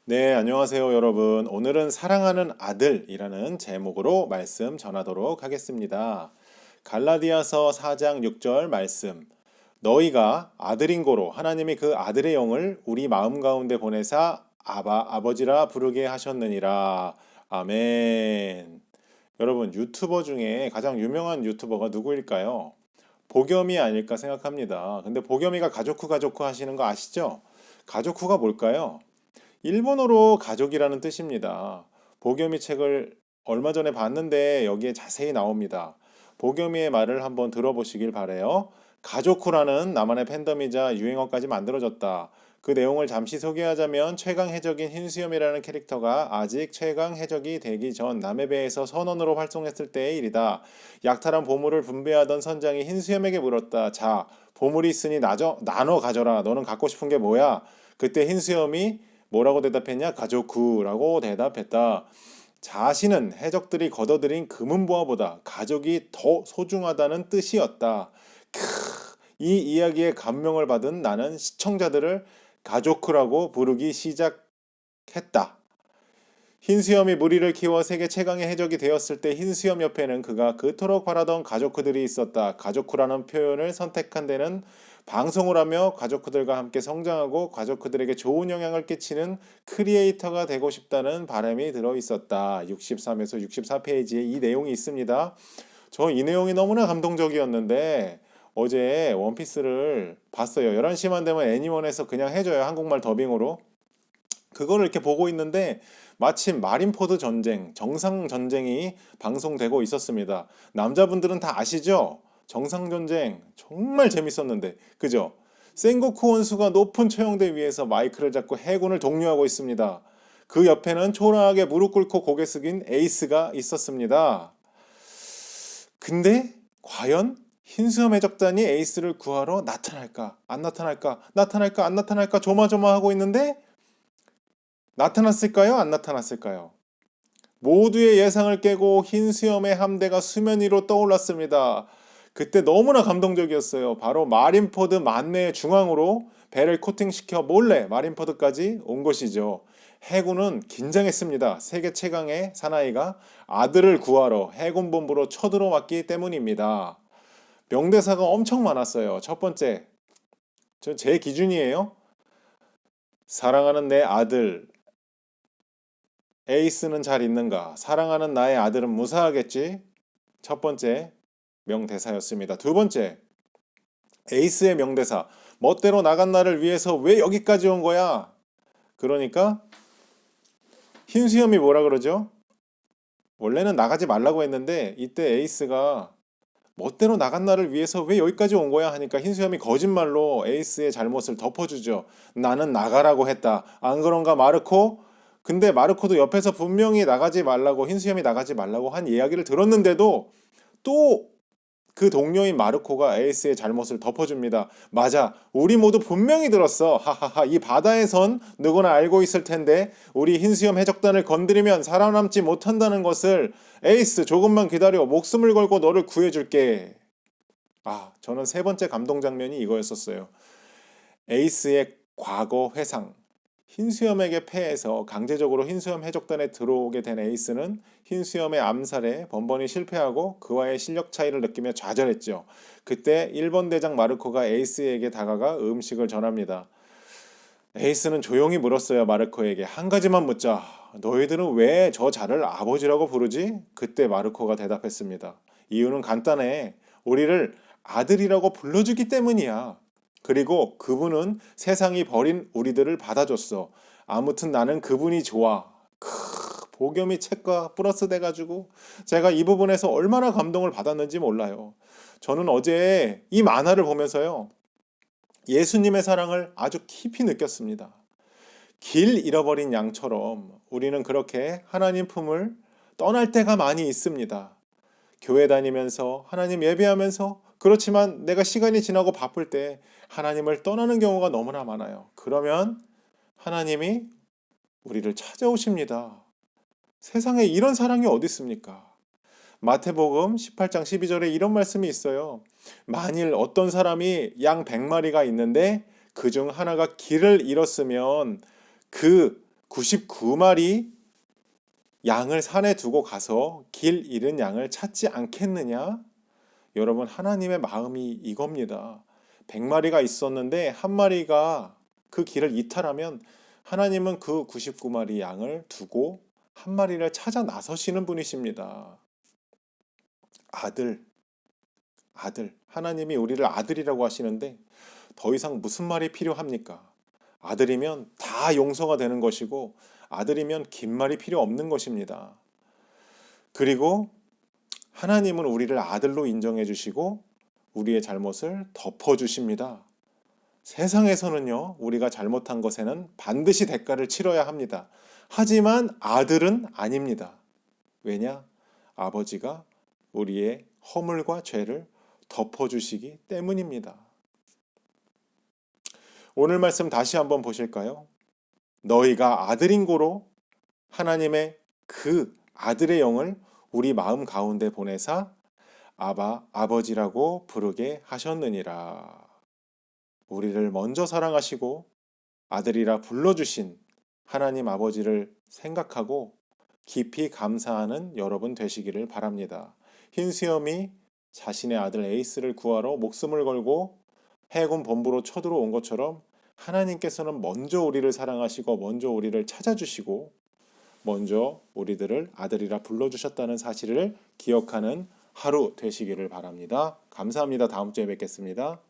네, 안녕하세요, 여러분. 오늘은 사랑하는 아들이라는 제목으로 말씀 전하도록 하겠습니다. 갈라디아서 4장 6절 말씀. 너희가 아들인고로 하나님이 그 아들의 영을 우리 마음 가운데 보내사 아버지라 부르게 하셨느니라. 아멘. 여러분, 유튜버 중에 가장 유명한 유튜버가 누구일까요? 보겸이 아닐까 생각합니다. 근데 보겸이가 가족쿠 하시는 거 아시죠? 가족쿠가 뭘까요? 일본어로 가족이라는 뜻입니다. 보겸이 책을 얼마 전에 봤는데 여기에 자세히 나옵니다. 보겸이의 말을 한번 들어보시길 바래요. 가족후라는 나만의 팬덤이자 유행어까지 만들어졌다. 그 내용을 잠시 소개하자면 최강 해적인 흰수염이라는 캐릭터가 아직 최강 해적이 되기 전 남의 배에서 선원으로 활동했을 때의 일이다. 약탈한 보물을 분배하던 선장이 흰수염에게 물었다. 자, 보물이 있으니 나눠 가져라. 너는 갖고 싶은 게 뭐야? 그때 흰수염이 뭐라고 대답했냐? 가족구라고 대답했다. 자신은 해적들이 걷어들인 금은보화보다 가족이 더 소중하다는 뜻이었다. 이 이야기에 감명을 받은 나는 시청자들을 가족쿠라고 부르기 시작했다. 흰수염이 무리를 키워 세계 최강의 해적이 되었을 때 흰수염 옆에는 그가 그토록 바라던 가족쿠들이 있었다. 가족쿠라는 표현을 선택한 데는 방송을 하며 가족쿠들과 함께 성장하고 가족쿠들에게 좋은 영향을 끼치는 크리에이터가 되고 싶다는 바람이 들어 있었다. 63에서 64페이지에 이 내용이 있습니다. 저 이 내용이 너무나 감동적이었는데 어제 원피스를 봤어요. 11시만 되면 애니원에서 그냥 해줘요. 한국말 더빙으로. 그거를 이렇게 보고 있는데 마침 마린포드 전쟁, 정상 전쟁이 방송되고 있었습니다. 남자분들은 다 아시죠? 정상 전쟁 정말 재밌었는데, 그죠? 센고쿠 원수가 높은 처형대 위에서 마이크를 잡고 해군을 독려하고 있습니다. 그 옆에는 초라하게 무릎 꿇고 고개 숙인 에이스가 있었습니다. 근데 과연 흰수염 해적단이 에이스를 구하러 나타날까? 안 나타날까? 나타날까? 안 나타날까? 조마조마하고 있는데 나타났을까요? 안 나타났을까요? 모두의 예상을 깨고 흰 수염의 함대가 수면 위로 떠올랐습니다. 그때 너무나 감동적이었어요. 바로 마린포드 만내의 중앙으로 배를 코팅시켜 몰래 마린포드까지 온 것이죠. 해군은 긴장했습니다. 세계 최강의 사나이가 아들을 구하러 해군본부로 쳐들어왔기 때문입니다. 명대사가 엄청 많았어요. 첫 번째, 제 기준이에요. 사랑하는 내 아들, 에이스는 잘 있는가? 사랑하는 나의 아들은 무사하겠지? 첫 번째 명대사였습니다. 두 번째, 에이스의 명대사. 멋대로 나간 나를 위해서 왜 여기까지 온 거야? 그러니까 흰수염이 뭐라 그러죠? 원래는 나가지 말라고 했는데 이때 에이스가 멋대로 나간 나를 위해서 왜 여기까지 온 거야? 하니까 흰수염이 거짓말로 에이스의 잘못을 덮어주죠. 나는 나가라고 했다. 안 그런가 마르코? 근데 마르코도 옆에서 분명히 나가지 말라고 흰수염이 나가지 말라고 한 이야기를 들었는데도 또 그 동료인 마르코가 에이스의 잘못을 덮어줍니다. 맞아. 우리 모두 분명히 들었어. 하하하. 이 바다에선 누구나 알고 있을 텐데 우리 흰수염 해적단을 건드리면 살아남지 못한다는 것을 에이스 조금만 기다려. 목숨을 걸고 너를 구해줄게. 저는 세 번째 감동 장면이 이거였었어요. 에이스의 과거 회상. 흰수염에게 패해서 강제적으로 흰수염 해적단에 들어오게 된 에이스는 흰수염의 암살에 번번이 실패하고 그와의 실력 차이를 느끼며 좌절했죠. 그때 1번 대장 마르코가 에이스에게 다가가 음식을 전합니다. 에이스는 조용히 물었어요. 마르코에게. 한 가지만 묻자. 너희들은 왜 저 자를 아버지라고 부르지? 그때 마르코가 대답했습니다. 이유는 간단해. 우리를 아들이라고 불러주기 때문이야. 그리고 그분은 세상이 버린 우리들을 받아줬어. 아무튼 나는 그분이 좋아. 보겸이 책과 플러스 돼가지고 제가 이 부분에서 얼마나 감동을 받았는지 몰라요. 저는 어제 이 만화를 보면서요. 예수님의 사랑을 아주 깊이 느꼈습니다. 길 잃어버린 양처럼 우리는 그렇게 하나님 품을 떠날 때가 많이 있습니다. 교회 다니면서 하나님 예배하면서 그렇지만 내가 시간이 지나고 바쁠 때 하나님을 떠나는 경우가 너무나 많아요. 그러면 하나님이 우리를 찾아오십니다. 세상에 이런 사랑이 어디 있습니까? 마태복음 18장 12절에 이런 말씀이 있어요. 만일 어떤 사람이 양 100마리가 있는데 그중 하나가 길을 잃었으면 그 99마리 양을 산에 두고 가서 길 잃은 양을 찾지 않겠느냐? 여러분, 하나님의 마음이 이겁니다. 100마리가 있었는데 한 마리가 그 길을 이탈하면 하나님은 그 99마리 양을 두고 한 마리를 찾아 나서시는 분이십니다. 아들, 아들. 하나님이 우리를 아들이라고 하시는데 더 이상 무슨 말이 필요합니까? 아들이면 다 용서가 되는 것이고 아들이면 긴 말이 필요 없는 것입니다. 그리고 하나님은 우리를 아들로 인정해 주시고 우리의 잘못을 덮어 주십니다. 세상에서는요, 우리가 잘못한 것에는 반드시 대가를 치러야 합니다. 하지만 아들은 아닙니다. 왜냐? 아버지가 우리의 허물과 죄를 덮어주시기 때문입니다. 오늘 말씀 다시 한번 보실까요? 너희가 아들인 고로 하나님의 그 아들의 영을 우리 마음 가운데 보내사 아바, 아버지라고 부르게 하셨느니라. 우리를 먼저 사랑하시고 아들이라 불러주신 하나님 아버지를 생각하고 깊이 감사하는 여러분 되시기를 바랍니다. 흰수염이 자신의 아들 에이스를 구하러 목숨을 걸고 해군 본부로 쳐들어온 것처럼 하나님께서는 먼저 우리를 사랑하시고 먼저 우리를 찾아주시고 먼저 우리들을 아들이라 불러주셨다는 사실을 기억하는 하루 되시기를 바랍니다. 감사합니다. 다음 주에 뵙겠습니다.